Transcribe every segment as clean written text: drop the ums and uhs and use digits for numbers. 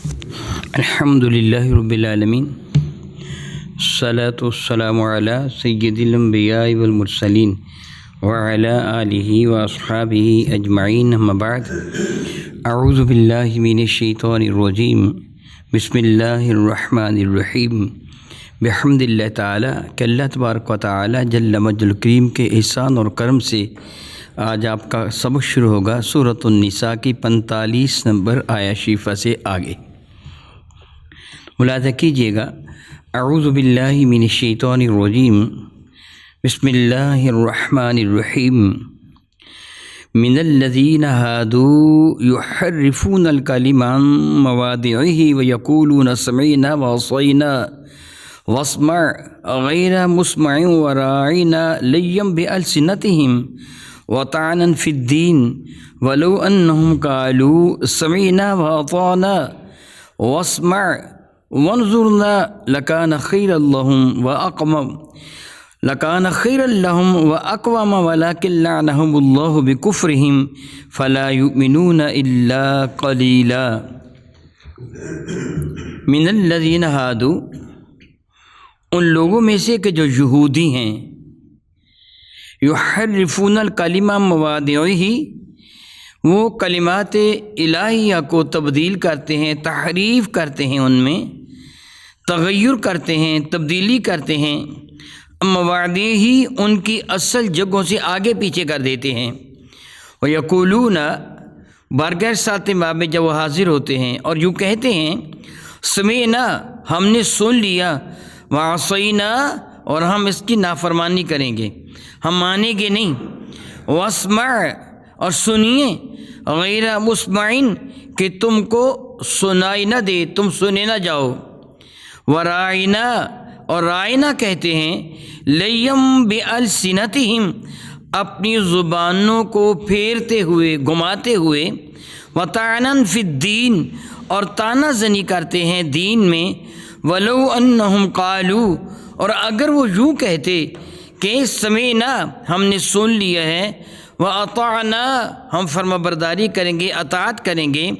الحمدللہ رب العالمین، الصلاۃ والسلام علی سید الانبیاء والمرسلین وعلی آلہ واصحابہ اجمعین، اما بعد، اعوذ باللہ من الشیطان الرجیم، بسم اللہ الرحمن الرحیم، بحمد اللہ تعالیٰ کہ اللہ تبارک و تعالیٰ جل مجد الکریم کے احسان اور کرم سے آج آپ کا سبق شروع ہوگا سورۃ النساء کی 45 نمبر آیہ شریفہ سے آگے۔ ملاحظہ کیجیے گا، اعوذ باللہ من الشیطان الرجیم، بسم اللہ الرحمن الرحیم، من الذین ہادوا یحرفون الکلم عن مواضعہ ویقولون سمعنا وعصینا واسمع غیر مسمع وراعنا لیا بألسنتہم وطعنا فی الدین ولو انہم قالوا سمعنا واطعنا واسمع وانظرنا لکان خیرا لهم واقوم ولکن لعنهم اللہ بکفرہم فلا یؤمنون الا قلیلا۔ من الذین ہادوا، ان لوگوں میں سے کہ جو یہودی ہیں، یحرفون الکلم عن مواضعہ، وہ کلمات الہیہ کو تبدیل کرتے ہیں، تحریف کرتے ہیں، ان میں تغیر کرتے ہیں، تبدیلی کرتے ہیں، مواضعہ ان کی اصل جگہوں سے آگے پیچھے کر دیتے ہیں۔ ویقولون، بارگاہ ساتھ باب میں جب وہ حاضر ہوتے ہیں اور یوں کہتے ہیں، سمعنا، ہم نے سن لیا، وعصینا، اور ہم اس کی نافرمانی کریں گے، ہم مانیں گے نہیں، واسمع، اور سنیے، غیر مسمعین، کہ تم کو سنائی نہ دے، تم سنے نہ جاؤ، وراعنا، اور رائنا کہتے ہیں، لیم بألسنتہم، اپنی زبانوں کو پھیرتے ہوئے، گھماتے ہوئے، وطعنا فی الدین، اور تانا زنی کرتے ہیں دین میں، ولو انہم قالوا، اور اگر وہ یوں کہتے کہ سمعنا، ہم نے سن لیا ہے، واطعنا، ہم فرما برداری کریں گے، اطاعت کریں گے،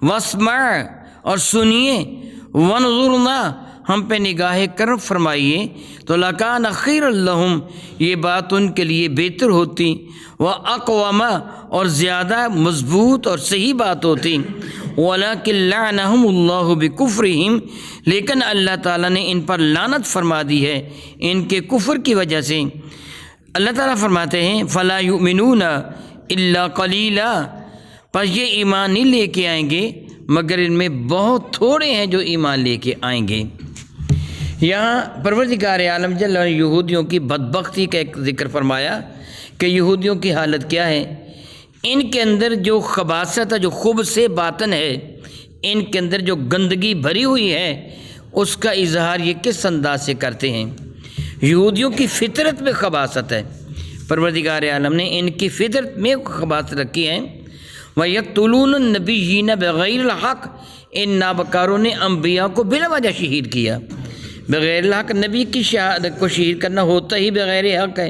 واسمع، اور سنیے، وانظرنا، ہم پہ نگاہ کرم فرمائیے، تو لکان خیرا لہم، یہ بات ان کے لیے بہتر ہوتی، واقوم، اور زیادہ مضبوط اور صحیح بات ہوتی، ولکن لعنہم اللہ بکفرہم، لیکن اللہ تعالیٰ نے ان پر لعنت فرما دی ہے ان کے کفر کی وجہ سے۔ اللہ تعالیٰ فرماتے ہیں، فلا یؤمنون الا قلیلا، پس یہ ایمان نہیں لے کے آئیں گے مگر ان میں بہت تھوڑے ہیں جو ایمان لے کے آئیں گے۔ یہاں پروردگار عالم جل وعلا یہودیوں کی بدبختی کا ایک ذکر فرمایا کہ یہودیوں کی حالت کیا ہے، ان کے اندر جو خباثت ہے، جو خبث باطن ہے، ان کے اندر جو گندگی بھری ہوئی ہے، اس کا اظہار یہ کس انداز سے کرتے ہیں۔ یہودیوں کی فطرت میں خباثت ہے، پروردگار عالم نے ان کی فطرت میں خباثت رکھی ہے۔ وَيَقْتُلُونَ النَّبِيِّينَ بِغَيْرِ الْحَقِّ، ان نابکاروں نے انبیاء کو بلا وجہ شہید کیا۔ بغیر الحق، نبی کی شہادت کو شہید کرنا ہوتا ہی بغیر حق ہے،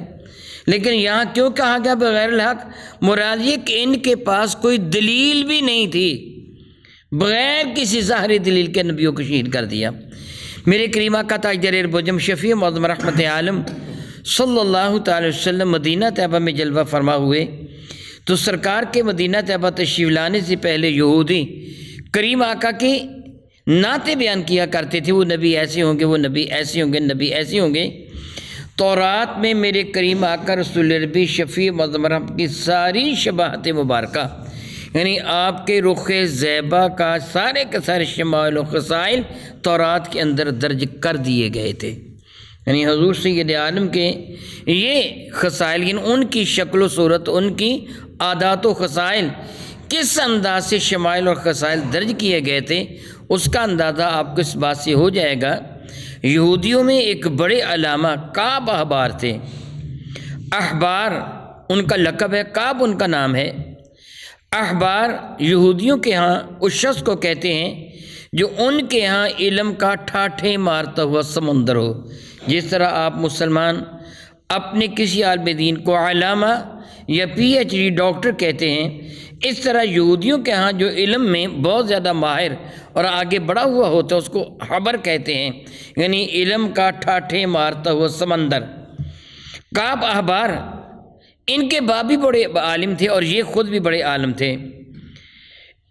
لیکن یہاں کیوں کہا گیا بغیر الحق؟ مراد یہ کہ ان کے پاس کوئی دلیل بھی نہیں تھی، بغیر کسی ظاہری دلیل کے نبیوں کو شہید کر دیا۔ میرے کریم آقا تاجدار بجم شفیع معظم رحمت عالم صلی اللہ تعالی وسلم مدینہ طیبہ میں جلوہ فرما ہوئے تو سرکار کے مدینہ طیبہ تشریف لانے سے پہلے یہودی کریم آقا کی نعتیں بیان کیا کرتے تھے، وہ نبی ایسے ہوں گے، وہ نبی ایسے ہوں گے، نبی ایسے ہوں گے۔ تورات میں میرے کریم آقا رسول ربی شفیع معظم رحمت کی ساری شباہت مبارکہ، یعنی آپ کے رخ زیبا کا سارے کے سارے شمائل و خصائل تورات کے اندر درج کر دیے گئے تھے، یعنی حضور سید عالم کے یہ خصائل، یعنی ان کی شکل و صورت، ان کی عادات و خصائل کس انداز سے شمائل اور خصائل درج کیے گئے تھے، اس کا اندازہ آپ کو اس بات سے ہو جائے گا۔ یہودیوں میں ایک بڑے علامہ کعب احبار تھے، احبار ان کا لقب ہے، کعب ان کا نام ہے۔ احبار یہودیوں کے ہاں اس شخص کو کہتے ہیں جو ان کے ہاں علم کا ٹھاٹھے مارتا ہوا سمندر ہو۔ جس طرح آپ مسلمان اپنے کسی عالم دین کو علامہ یا پی ایچ ڈی ڈاکٹر کہتے ہیں، اس طرح یہودیوں کے ہاں جو علم میں بہت زیادہ ماہر اور آگے بڑھا ہوا ہوتا ہے اس کو حبر کہتے ہیں، یعنی علم کا ٹھاٹھے مارتا ہوا سمندر۔ کعب احبار ان کے باپ بھی بڑے عالم تھے اور یہ خود بھی بڑے عالم تھے۔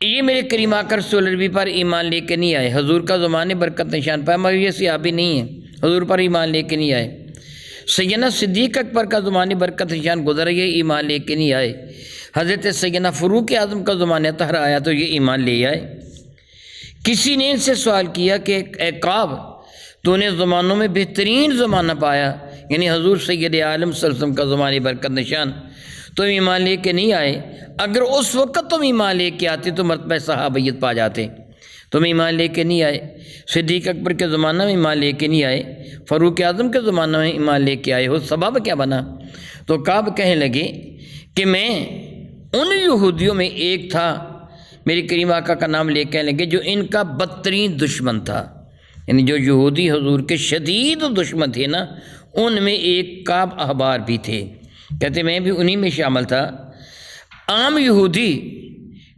یہ میرے کریم آقا رسول اللہ پر ایمان لے کے نہیں آئے، حضور کا زمانے برکت نشان پایا، مگر یہ صحابی نہیں ہیں، حضور پر ایمان لے کے نہیں آئے۔ سیدنا صدیق اکبر کا زمانے برکت نشان گزرا، یہ ایمان لے کے نہیں آئے۔ حضرت سیدنا فاروق اعظم کا زمانہ طاہر آیا تو یہ ایمان لے آئے۔ کسی نے ان سے سوال کیا کہ اے کعب، تو نے زمانوں میں بہترین زمانہ پایا، یعنی حضور سید عالم صلی اللہ علیہ وسلم کا زمانے برکت نشان، تم ایمان لے کے نہیں آئے؟ اگر اس وقت تم ایمان لے کے آتے تو مرتبہ صحابیت پا جاتے، تم ایمان لے کے نہیں آئے۔ صدیق اکبر کے زمانہ میں ایمان لے کے نہیں آئے، فاروق اعظم کے زمانہ میں ایمان لے کے آئے ہو، سبب کیا بنا؟ تو کعب کہنے لگے کہ میں ان یہودیوں میں ایک تھا، میری کریم آقا کا نام لے کے لگے، جو ان کا بدترین دشمن تھا، یعنی جو یہودی حضور کے شدید دشمن تھے نا، ان میں ایک کعب احبار بھی تھے۔ کہتے میں بھی انہی میں شامل تھا۔ عام یہودی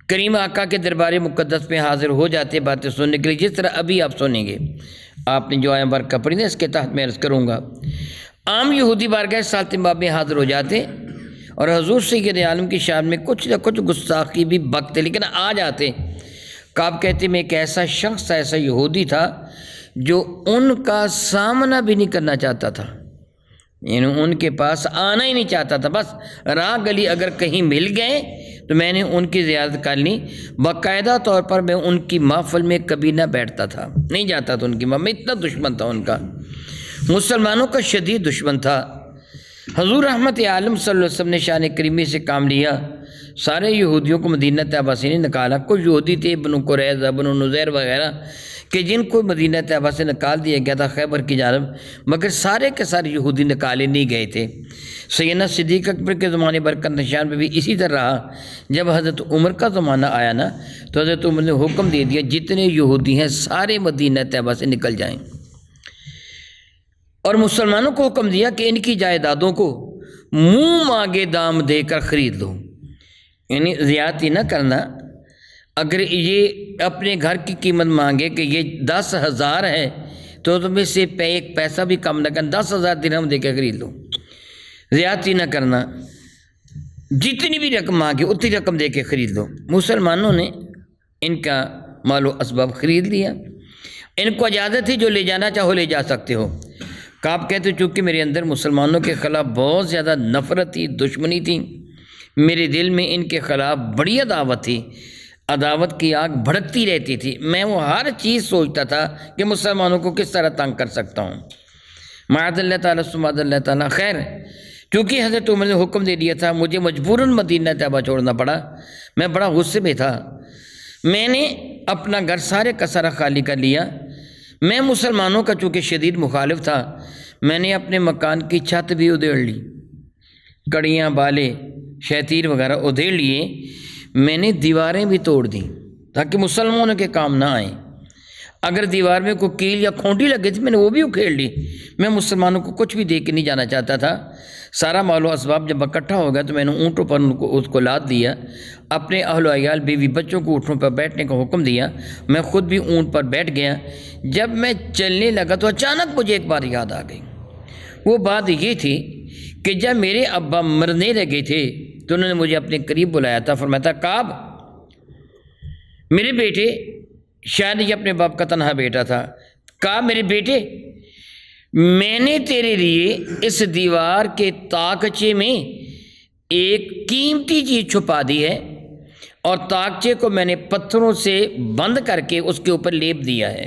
کریم آقا کے دربار مقدس میں حاضر ہو جاتے باتیں سننے کے لیے، جس طرح ابھی آپ سنیں گے، آپ نے جو آیا برکہ پڑھی نا، اس کے تحت میں عرض کروں گا۔ عام یہودی بارگاہ سالت باب میں حاضر ہو جاتے اور حضور سید عالم کی شان میں کچھ نہ کچھ گستاخی بھی بکتے، لیکن آ جاتے۔ کعب کہتے میں ایک ایسا شخص، ایسا یہودی تھا جو ان کا سامنا بھی نہیں کرنا چاہتا تھا، یعنی ان کے پاس آنا ہی نہیں چاہتا تھا، بس راہ گلی اگر کہیں مل گئے تو میں نے ان کی زیارت کر لی، باقاعدہ طور پر میں ان کی محفل میں کبھی نہ بیٹھتا تھا، نہیں جاتا تھا ان کی محفل میں، اتنا دشمن تھا ان کا، مسلمانوں کا شدید دشمن تھا۔ حضور رحمت عالم صلی اللہ علیہ وسلم نے شان کریمی سے کام لیا، سارے یہودیوں کو مدینہ طیبہ سے نہیں نکالا۔ کچھ یہودی تھے بنو قریظہ، بنو نذیر وغیرہ، کہ جن کو مدینہ طیبہ سے نکال دیا گیا تھا خیبر کی جانب، مگر سارے کے سارے یہودی نکالے نہیں گئے تھے۔ سیدنا صدیق اکبر کے زمانے برکت نشان پہ بھی اسی طرح رہا۔ جب حضرت عمر کا زمانہ آیا نا، تو حضرت عمر نے حکم دے دیا جتنے یہودی ہیں سارے مدینہ طیبہ سے نکل جائیں، اور مسلمانوں کو حکم دیا کہ ان کی جائیدادوں کو منہ مانگے دام دے کر خرید لو، یعنی زیادتی نہ کرنا۔ اگر یہ اپنے گھر کی قیمت مانگے کہ یہ 10,000 ہے تو تم اس سے ایک پیسہ بھی کم نہ کرنا، 10,000 درہم دے کے خرید لو، زیادتی نہ کرنا، جتنی بھی رقم مانگے اتنی رقم دے کے خرید لو۔ مسلمانوں نے ان کا مال و اسباب خرید لیا، ان کو اجازت تھی جو لے جانا چاہو لے جا سکتے ہو۔ کعب کہتے چونکہ میرے اندر مسلمانوں کے خلاف بہت زیادہ نفرت تھی، دشمنی تھی، میرے دل میں ان کے خلاف بڑی عداوت تھی، عداوت کی آگ بھڑکتی رہتی تھی، میں وہ ہر چیز سوچتا تھا کہ مسلمانوں کو کس طرح تنگ کر سکتا ہوں، معاذ اللہ تعالیٰ سماد اللہ تعالیٰ۔ خیر، چونکہ حضرت عمر نے حکم دے دیا تھا، مجھے مجبوراً مدینہ طیبہ چھوڑنا پڑا، میں بڑا غصے میں تھا، میں نے اپنا گھر سارے کا سارا خالی کر لیا۔ میں مسلمانوں کا چونکہ شدید مخالف تھا، میں نے اپنے مکان کی چھت بھی ادھیڑ لی، کڑیاں بالے شیطیر وغیرہ ادھیڑ لیے، میں نے دیواریں بھی توڑ دیں تاکہ مسلمانوں کے کام نہ آئیں۔ اگر دیوار میں کوئی کیل یا کھونٹی لگی تھی میں نے وہ بھی اکھیڑ لی، میں مسلمانوں کو کچھ بھی دے کے نہیں جانا چاہتا تھا۔ سارا مال و اسباب جب اکٹھا ہو گیا تو میں نے اونٹوں پر اس کو لاد دیا، اپنے اہل و عیال بیوی بچوں کو اونٹوں پر بیٹھنے کا حکم دیا، میں خود بھی اونٹ پر بیٹھ گیا۔ جب میں چلنے لگا تو اچانک مجھے ایک بات یاد آ گئی، وہ بات یہ تھی کہ جب میرے ابا مرنے لگے تھے تو انہوں نے مجھے اپنے قریب بلایا تھا، فرمایا تھا کعب میرے بیٹے، شاید یہ اپنے باپ کا تنہا بیٹا تھا، کعب میرے بیٹے، میں نے تیرے لیے اس دیوار کے تاکچے میں ایک قیمتی چیز چھپا دی ہے، اور تاکچے کو میں نے پتھروں سے بند کر کے اس کے اوپر لیپ دیا ہے،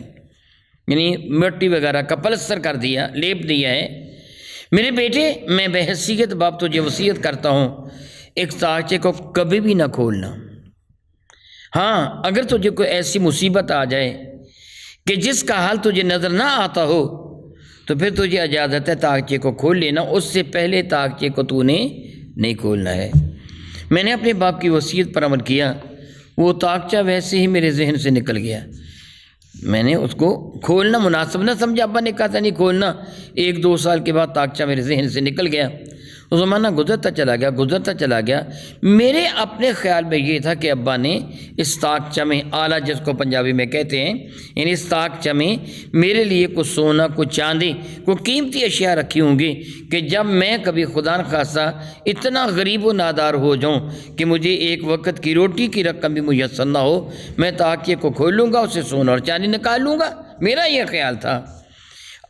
یعنی مٹی وغیرہ کا پلستر کر دیا، لیپ دیا ہے۔ میرے بیٹے، میں بحیثیت باپ تجھے وصیت کرتا ہوں ایک تاکچے کو کبھی بھی نہ کھولنا۔ ہاں، اگر تجھے کوئی ایسی مصیبت آ جائے کہ جس کا حال تجھے نظر نہ آتا ہو تو پھر تجھے اجازت ہے تاکچے کو کھول لینا، اس سے پہلے تاکچے کو تو نے نہیں کھولنا ہے۔ میں نے اپنے باپ کی وصیت پر عمل کیا، وہ تاکچہ ویسے ہی میرے ذہن سے نکل گیا، میں نے اس کو کھولنا مناسب نہ سمجھا، ابا نے کہا تھا نہیں کھولنا، 1-2 سال کے بعد تاکچہ میرے ذہن سے نکل گیا۔ وہ زمانہ گزرتا چلا گیا. میرے اپنے خیال میں یہ تھا کہ ابا نے اس طاقچہ میں آلہ جس کو پنجابی میں کہتے ہیں یعنی اس طاقچہ میں میرے لیے کچھ سونا کچھ چاندی کوئی قیمتی اشیاء رکھی ہوں گی کہ جب میں کبھی خدا نخواستہ اتنا غریب و نادار ہو جاؤں کہ مجھے ایک وقت کی روٹی کی رقم بھی میسر نہ ہو میں طاقچے کو کھولوں گا اسے سونا اور چاندی نکال لوں گا. میرا یہ خیال تھا.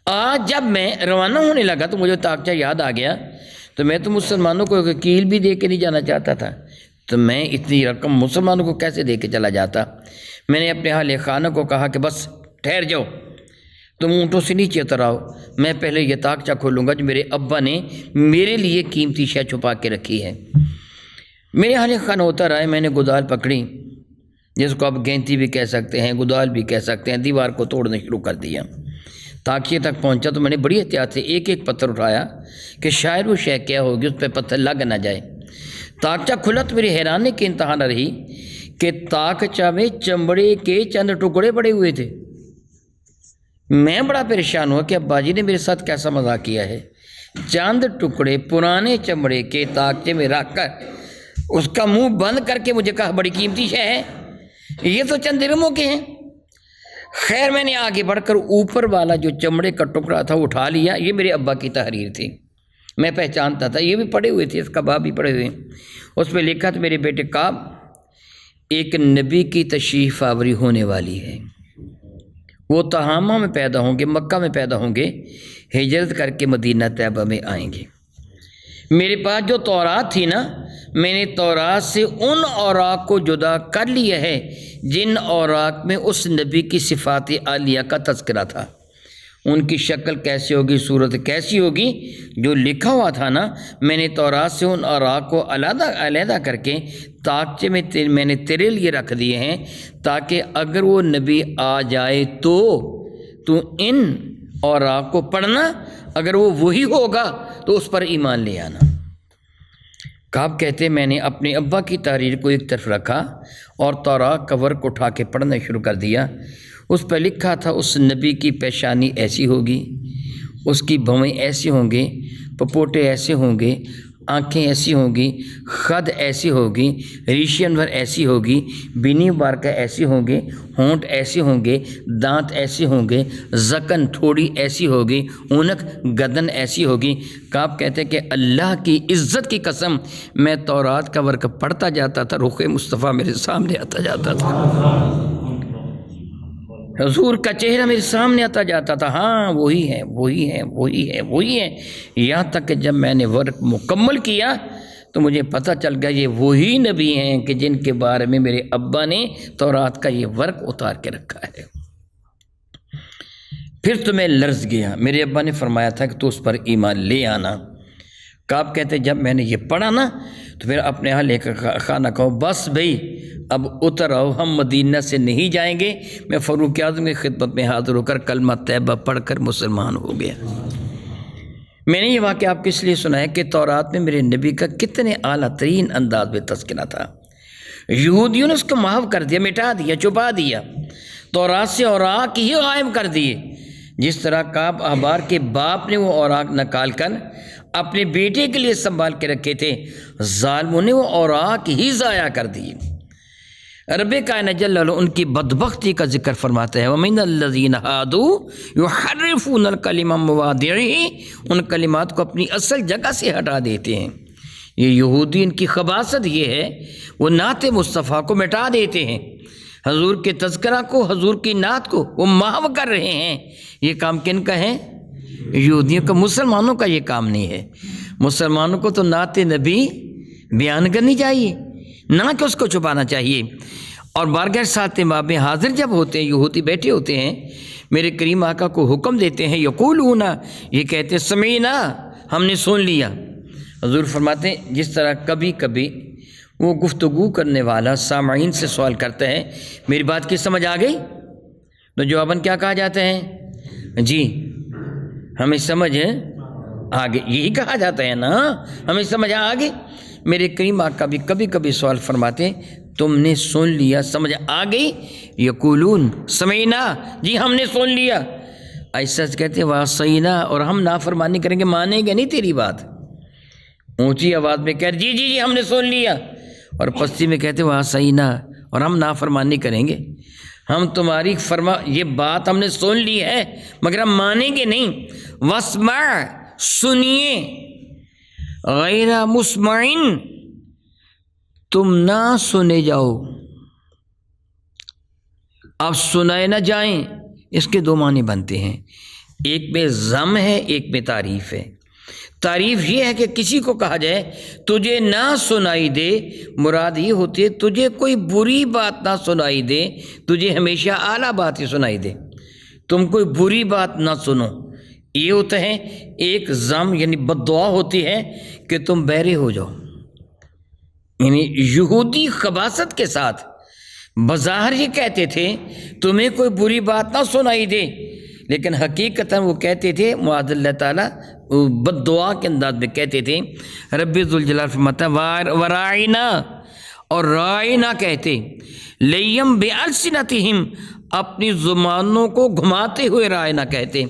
آج جب میں روانہ ہونے لگا تو مجھے طاقچہ یاد آ گیا. تو میں تو مسلمانوں کو کیل بھی دے کے نہیں جانا چاہتا تھا. تو میں اتنی رقم مسلمانوں کو کیسے دے کے چلا جاتا. میں نے اپنے حال خانہ کو کہا کہ بس ٹھہر جاؤ, تم اونٹوں سے نیچے اتر آؤ, میں پہلے یہ طاقچہ کھولوں گا جو میرے ابا نے میرے لیے قیمتی شے چھپا کے رکھی ہے. میرے حال خانہ اتر آئے. میں نے گدال پکڑی جس کو آپ گینتی بھی کہہ سکتے ہیں گدال بھی کہہ سکتے ہیں. دیوار کو توڑنا شروع کر دیا. طاقچے تک پہنچا تو میں نے بڑی احتیاط سے ایک ایک پتھر اٹھایا کہ شاید وہ شے کیا ہوگی اس پہ پتھر لگ نہ جائے. طاقچہ کھلا تو میری حیرانی کی انتہا نہ رہی کہ طاقچہ میں چمڑے کے چند ٹکڑے پڑے ہوئے تھے. میں بڑا پریشان ہوا کہ ابا جی نے میرے ساتھ کیسا مذاق کیا ہے. چند ٹکڑے پرانے چمڑے کے طاقچے میں رکھ کر اس کا منہ بند کر کے مجھے کہا بڑی قیمتی شے ہے, یہ تو چند درہموں کے ہیں. خیر میں نے آگے بڑھ کر اوپر والا جو چمڑے کا ٹکڑا تھا اٹھا لیا. یہ میرے ابا کی تحریر تھی, میں پہچانتا تھا. یہ بھی پڑے ہوئے تھے, اس کا باب بھی پڑے ہوئے. اس پہ لکھا تھا میرے بیٹے کعب ایک نبی کی تشریف آوری ہونے والی ہے. وہ تہامہ میں پیدا ہوں گے, مکہ میں پیدا ہوں گے, ہجرت کر کے مدینہ طیبہ میں آئیں گے. میرے پاس جو تورات تھی نا, میں نے تورات سے ان اوراق کو جدا کر لیا ہے جن اوراق میں اس نبی کی صفات عالیہ کا تذکرہ تھا. ان کی شکل کیسی ہوگی, صورت کیسی ہوگی, جو لکھا ہوا تھا نا, میں نے تورات سے ان اوراق کو علیحدہ کر کے طاقچے میں نے تیرے لیے رکھ دیے ہیں تاکہ اگر وہ نبی آ جائے تو ان اوراق کو پڑھنا, اگر وہ وہی ہوگا تو اس پر ایمان لے آنا. کعب کہتے میں نے اپنے ابا کی تحریر کو ایک طرف رکھا اور تورات کا ورق اٹھا کے پڑھنا شروع کر دیا. اس پہ لکھا تھا اس نبی کی پیشانی ایسی ہوگی, اس کی بھویں ایسی ہوں گے, پپوٹے ایسے ہوں گے, آنکھیں ایسی ہوں گی, خد ایسی ہوگی, ریشی انور ایسی ہوگی, بینی مبارکہ ایسی ہوں گے, ہونٹ ایسے ہوں گے, دانت ایسے ہوں گے, زکن تھوڑی ایسی ہوگی, اونک گدن ایسی ہوگی. کعب کہتے کہ اللہ کی عزت کی قسم میں تورات کا ورق پڑھتا جاتا تھا, رخ مصطفیٰ میرے سامنے آتا جاتا تھا, حضور کا چہرہ میرے سامنے آتا جاتا تھا. ہاں وہی ہے, وہی ہے, وہی ہے, وہی ہے. یہاں تک کہ جب میں نے ورق مکمل کیا تو مجھے پتہ چل گیا یہ وہی نبی ہیں کہ جن کے بارے میں میرے ابا نے تورات کا یہ ورق اتار کے رکھا ہے. پھر تو میں لرز گیا. میرے ابا نے فرمایا تھا کہ تو اس پر ایمان لے آنا. کعب کہتے جب میں نے یہ پڑھا نا تو پھر اپنے یہاں لے کر خانہ کہو بس بھئی اب اتر آؤ, ہم مدینہ سے نہیں جائیں گے. میں فاروق اعظم کی خدمت میں حاضر ہو کر کلمہ طیبہ پڑھ کر مسلمان ہو گیا. میں نے یہ واقعہ آپ کو اس لیے سنایا کہ تورات میں میرے نبی کا کتنے اعلیٰ ترین انداز میں تذکرہ تھا. یہودیوں نے اس کو محو کر دیا, مٹا دیا, چھپا دیا, تورات سے اوراق ہی غائب کر دیے. جس طرح کعب احبار کے باپ نے وہ اوراق نکال کر اپنے بیٹے کے لیے سنبھال کے رکھے تھے, ظالموں نے وہ اوراق ہی ضائع کر دیے. رب کائنات جل جلالہ ان کی بدبختی کا ذکر فرماتا ہے وَمِنَ الَّذِينَ هَادُوا يُحَرِّفُونَ الْكَلِمَ عَن مَّوَاضِعِهِ, ان کلمات کو اپنی اصل جگہ سے ہٹا دیتے ہیں. یہ یہودی ان کی خباثت یہ ہے, وہ نعت مصطفیٰ کو مٹا دیتے ہیں, حضور کے تذکرہ کو, حضور کی نعت کو وہ محو کر رہے ہیں. یہ کام کن کا ہے؟ یہودیوں کا. مسلمانوں کا یہ کام نہیں ہے. مسلمانوں کو تو نعت نبی بیان کرنی چاہیے, نہ کہ اس کو چھپانا چاہیے. اور بارگاہ ساتھ باب میں حاضر جب ہوتے ہیں, یہودی بیٹھے ہوتے ہیں, میرے کریم آقا کو حکم دیتے ہیں, یقولون, یہ کہتے سمینا, ہم نے سن لیا. حضور فرماتے ہیں جس طرح کبھی کبھی وہ گفتگو کرنے والا سامعین سے سوال کرتا ہے میری بات کی سمجھ آ گئی, تو جواباً کیا کہا جاتا ہے؟ جی ہمیں سمجھ آگے, یہی کہا جاتا ہے نا, ہمیں سمجھ آگے. میرے کریم آقا بھی کبھی کبھی سوال فرماتے تم نے سن لیا, سمجھ آ گئی؟ یقولون سمینا, جی ہم نے سن لیا. ایسا کہتے واسینا, اور ہم نافرمانی کریں گے, مانیں گے نہیں تیری بات. اونچی آواز میں کہہ جی جی جی ہم نے سن لیا، اور پستی میں کہتے وہاں صحیح نہ، اور ہم نافرمانی کریں گے، ہم تمہاری یہ بات ہم نے سن لی ہے مگر ہم مانیں گے نہیں۔ واسمع، سنیے، غیر مسمعن، تم نہ سنے جاؤ، اب سنائے نہ جائیں، اس کے دو معنی بنتے ہیں، ایک میں ذم ہے، ایک میں تعریف ہے۔ تعریف یہ ہے کہ کسی کو کہا جائے تجھے نہ سنائی دے، مراد یہ ہوتی ہے تجھے کوئی بری بات نہ سنائی دے، تجھے ہمیشہ اعلیٰ بات ہی سنائی دے، تم کوئی بری بات نہ سنو، یہ ہوتا ہے۔ ایک ذم یعنی بد دعا ہوتی ہے کہ تم بہرے ہو جاؤ، یعنی یہودی خباثت کے ساتھ بظاہر یہ کہتے تھے تمہیں کوئی بری بات نہ سنائی دے، لیکن حقیقتاً وہ کہتے تھے معاذ اللہ تعالیٰ بد دعا کے انداز میں کہتے تھے۔ رب ذوالجلال فرماتا ہے ورائنا، اور رائنا کہتے، لیم بِأَلْسِنَتِهِمْ، اپنی زبانوں کو گھماتے ہوئے رائنا کہتے۔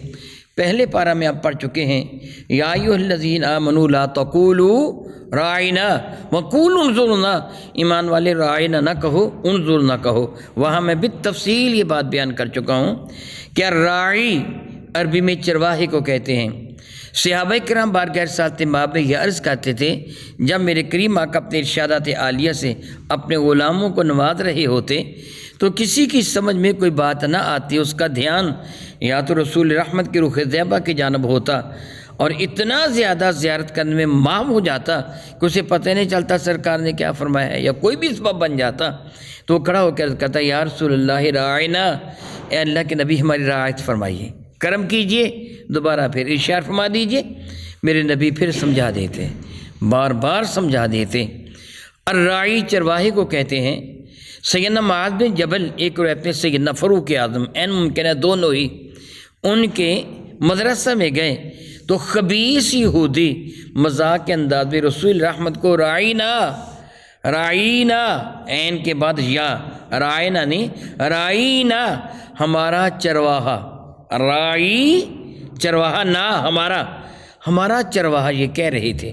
پہلے پارہ میں آپ پڑھ چکے ہیں یا ایھا الذین آمنوا لا تقولوا رائنا وقولوا انظرنا، ایمان والے رائنا نہ کہو، انظرنا کہو۔ وہاں میں بالتفصیل یہ بات بیان کر چکا ہوں کہ راعی عربی میں چرواہے کو کہتے ہیں۔ صحابہ کرام بارگاہ رسالت مآب میں یہ عرض کرتے تھے جب میرے کریم آقا اپنے ارشادات عالیہ سے اپنے غلاموں کو نواز رہے ہوتے تو کسی کی سمجھ میں کوئی بات نہ آتی، اس کا دھیان یا تو رسول رحمت کے رخ زیبہ کی جانب ہوتا اور اتنا زیادہ زیارت کرنے میں ماہم ہو جاتا کہ اسے پتہ نہیں چلتا سرکار نے کیا فرمایا ہے، یا کوئی بھی سبب بن جاتا تو وہ کھڑا ہو کر کہتا یا رسول اللہ رائنا، اے اللہ کے نبی ہماری رعایت فرمائیے، کرم کیجئے، دوبارہ پھر ارشاد فرما دیجئے۔ میرے نبی پھر سمجھا دیتے، بار بار سمجھا دیتے۔ الراعی چرواہے کو کہتے ہیں۔ سیدنا معاذ بن جبل، ایک روایت میں سیدنا فاروق اعظم، این ممکن ہے دونوں ہی، ان کے مدرسہ میں گئے تو خبیث یہودی مذاق کے انداز میں رسول رحمت کو رائنا، رائنا، این کے بعد یا، رائنا نہیں، رائنا، ہمارا چرواہا، رائی چرواہا نہ ہمارا چرواہا، یہ کہہ رہے تھے۔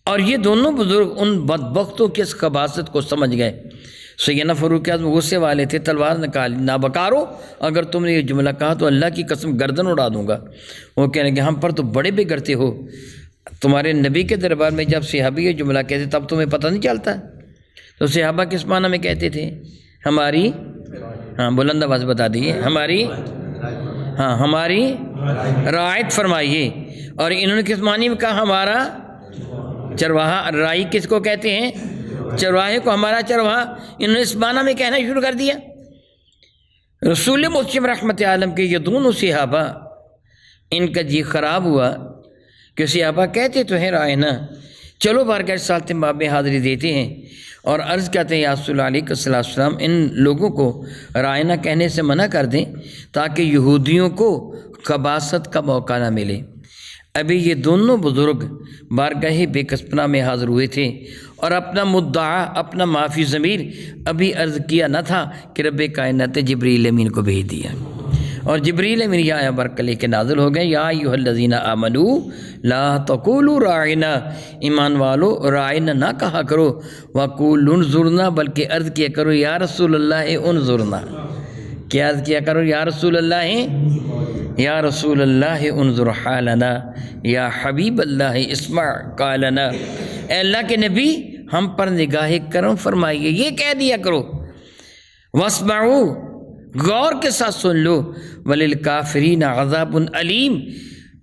اور یہ دونوں بزرگ ان بدبختوں کی اس خباثت کو سمجھ گئے۔ سیدنا فاروق اعظم غصے والے تھے، تلوار نکال، نابکارو، اگر تم نے یہ جملہ کہا تو اللہ کی قسم گردن اڑا دوں گا۔ وہ کہنے کہ ہم پر تو بڑے بگڑتے ہو، تمہارے نبی کے دربار میں جب صحابی یہ جملہ کہتے تب تمہیں پتہ نہیں چلتا؟ تو صحابہ کس معنی میں کہتے تھے؟ ہماری، بلند آواز بتا دیجیے، ہماری رعایت فرمائیے۔ اور انہوں نے کس معنی میں کہا؟ ہمارا چرواہا۔ رائی کس کو کہتے ہیں؟ چرواہے کو ہمارا چرواہا۔ انہوں نے اس معنی میں کہنا شروع کر دیا۔ رسول مسلم رحمت عالم کے یہ دونوں صحابہ، ان کا جی خراب ہوا کہ صحابہ کہتے تو ہیں رائنا، چلو بارگاہ رسالت مآب میں حاضری دیتے ہیں اور عرض کرتے ہیں یا رسول اللہ علیہ السلام ان لوگوں کو رائنا کہنے سے منع کر دیں تاکہ یہودیوں کو خباثت کا موقع نہ ملے۔ ابھی یہ دونوں بزرگ بارگاہ بے کسپنا میں حاضر ہوئے تھے اور اپنا مدعا، اپنا معافی ضمیر ابھی عرض کیا نہ تھا کہ رب کائنات نے جبریل امین کو بھیج دیا، اور جبریل امین یہ آیا برکت لے کے نازل ہو گئے، یا ایھا الذین آمنوا لا تقولوا راعنا، ایمان والو رائنا نہ کہا کرو، وقولوا انظرنا، بلکہ عرض کیا کرو یا رسول اللہ انظرنا۔ کیا عرض کیا کرو؟ یا رسول اللہ انظر حالنا، یا حبیب اللہ اسمع قالنا، اے اللہ کے نبی ہم پر نگاہ کرم فرمائیے، یہ کہہ دیا کرو۔ واسمعوا، غور کے ساتھ سن لو، وللکافرین عذاب علیم،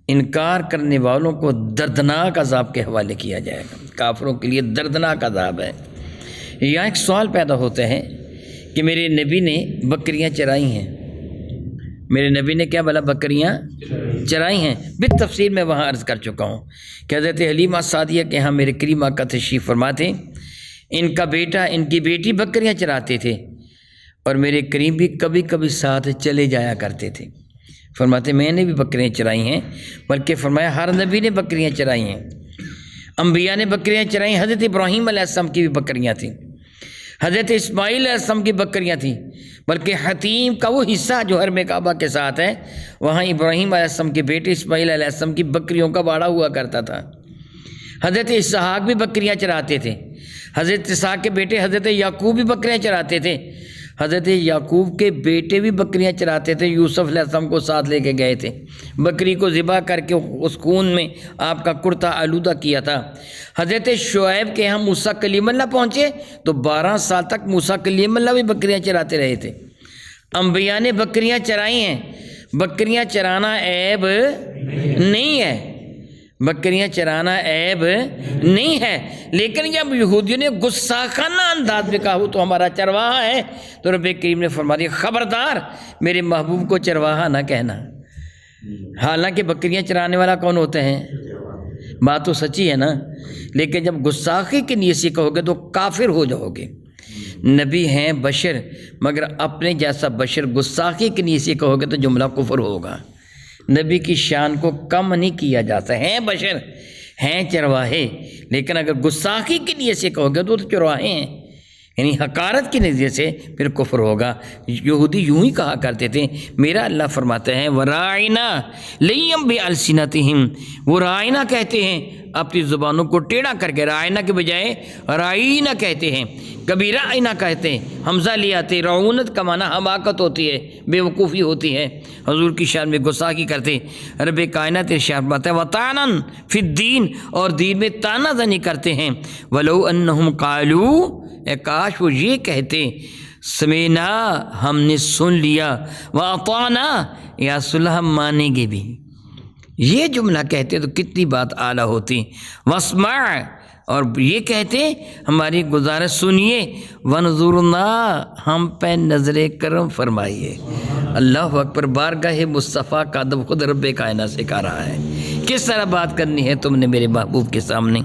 انکار کرنے والوں کو دردناک عذاب کے حوالے کیا جائے گا، کافروں کے لیے دردناک عذاب ہے۔ یہاں ایک سوال پیدا ہوتا ہے کہ میرے نبی نے بکریاں چرائی ہیں، میرے نبی نے کیا بلا بکریاں چرائی ہیں؟ بالتفصیل میں وہاں عرض کر چکا ہوں کہ حضرت حلیمہ سعدیہ کے ہاں میرے کریم آقا تشریف فرما تھے، ان کا بیٹا، ان کی بیٹی بکریاں چراتے تھے اور میرے کریم بھی کبھی کبھی ساتھ چلے جایا کرتے تھے۔ فرماتے میں نے بھی بکریاں چرائی ہیں، بلکہ فرمایا ہر نبی نے بکریاں چرائی ہیں، انبیاء نے بکریاں چرائی، حضرت ابراہیم علیہ السلام کی بھی بکریاں تھیں، حضرت اسماعیل علیہ السلام کی بکریاں تھیں، بلکہ حتیم کا وہ حصہ جو حرم کعبہ کے ساتھ ہے وہاں ابراہیم علیہ السلام کے بیٹے اسماعیل علیہ السلام کی بکریوں کا باڑا ہوا کرتا تھا۔ حضرت اسحاق بھی بکریاں چراتے تھے، حضرت اسحاق کے بیٹے حضرت یعقوب بھی بکریاں چراتے تھے، حضرت یعقوب کے بیٹے بھی بکریاں چراتے تھے، یوسف علیہ السلام کو ساتھ لے کے گئے تھے، بکری کو ذبح کر کے اس خون میں آپ کا کرتا آلودہ کیا تھا۔ حضرت شعیب کے ہم موسیٰ کلیم اللہ پہنچے تو 12 سال تک موسیٰ کلیم اللہ بھی بکریاں چراتے رہے تھے۔ انبیاء نے بکریاں چرائی ہیں، بکریاں چرانا عیب نہیں ہے، بکریاں چرانا عیب نہیں ہے، لیکن جب یہودیوں نے گستاخانہ انداز میں کہا وہ تو ہمارا چرواہا ہے، تو رب کریم نے فرما دیا خبردار میرے محبوب کو چرواہا نہ کہنا۔ حالانکہ بکریاں چرانے والا کون ہوتے ہیں؟ بات تو سچی ہے نا، لیکن جب گستاخی کی نیت سے کہو گے تو کافر ہو جاؤ گے۔ نبی ہیں بشر، مگر اپنے جیسا بشر گستاخی کی نیت سے کہو گے تو جملہ کفر ہوگا۔ نبی کی شان کو کم نہیں کیا جاتا، ہیں بشر، ہیں چرواہے، لیکن اگر گستاخی کی نیت سے کہو گے تو چرواہے ہیں، یعنی حقارت کی نظر سے پھر کفر ہوگا۔ یہودی یوں ہی کہا کرتے تھے، میرا اللہ فرماتا ہے وَرَاعِنَا لَيَّمْ بِأَلْسِنَتِهِمْ، وہ رائنا کہتے ہیں اپنی زبانوں کو ٹیڑھا کر کے، رائنا کے بجائے رائنا کہتے ہیں، کبھی رائنا کہتے ہیں، حمزہ لے آتے، رعونت کا معنی حماقت ہوتی ہے، بے وقوفی ہوتی ہے، حضور کی شان میں گستاخی کرتے۔ رب کائنات ارشاد فرماتا ہے وَطَعْنًا فِي الدِّينِ، اور دین میں تانا زنی کرتے ہیں، وَلَوْ أَنَّهُمْ قَالُوا، کاش وہ یہ کہتے سمینا ہم نے سن لیا، وَأَطَعْنَا یا صلح ہم مانیں گے بھی، یہ جملہ کہتے تو کتنی بات اعلیٰ ہوتی۔ وَاسْمَعْ، اور یہ کہتے ہماری گزارش سنیے، وَانْظُرْنَا، ہم پہ نظر کرم فرمائیے۔ اللہ اکبر، بارگاہ مصطفیٰ کا ادب خود رب کائنات سکھا رہا ہے، کس طرح بات کرنی ہے تم نے میرے محبوب کے سامنے۔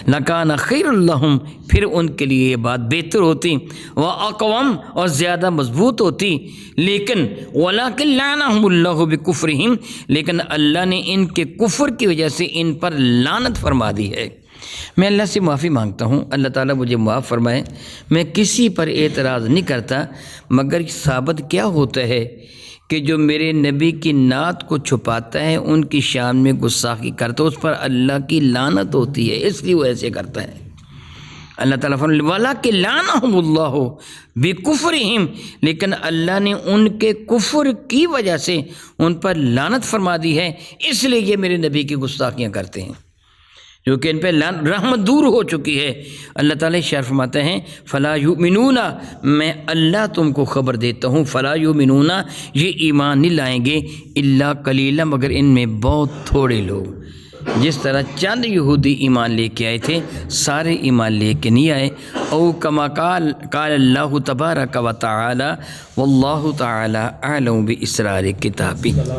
لَكَانَ خَيْرٌ لَهُمْ، پھر ان کے لیے یہ بات بہتر ہوتی، وَأَقْوَمْ، اور زیادہ مضبوط ہوتی، لیکن وَلَكِنْ لَعَنَهُمُ اللَّهُ بِكُفْرِهِمْ، لیکن اللہ نے ان کے کفر کی وجہ سے ان پر لعنت فرما دی ہے۔ میں اللہ سے معافی مانگتا ہوں، اللہ تعالیٰ مجھے معاف فرمائے، میں کسی پر اعتراض نہیں کرتا، مگر ثابت کیا ہوتا ہے کہ جو میرے نبی کی نعت کو چھپاتا ہے، ان کی شان میں گستاخی کرتا ہے، اس پر اللہ کی لعنت ہوتی ہے، اس لیے وہ ایسے کرتا ہے۔ اللہ تعالیٰ فرماتے وَلَكِنْ لَعَنَهُمُ اللَّهُ بِكُفْرِهِمْ، لیکن اللہ نے ان کے کفر کی وجہ سے ان پر لعنت فرما دی ہے، اس لیے یہ میرے نبی کی گستاخیاں کرتے ہیں، جو کہ ان پہ رحمت دور ہو چکی ہے۔ اللہ تعالیٰ شعر فرماتے ہیں فَلَا يُؤْمِنُونَ، میں اللہ تم کو خبر دیتا ہوں، فَلَا يُؤْمِنُونَ، یہ ایمان نہیں لائیں گے، إِلَّا قَلِيلًا، مگر ان میں بہت تھوڑے لوگ۔ جس طرح چند یہودی ایمان لے کے آئے تھے، سارے ایمان لے کے نہیں آئے۔ او کما قال اللہ تبارک و تعالی، واللہ تعالی اعلم باسرار کتابہ۔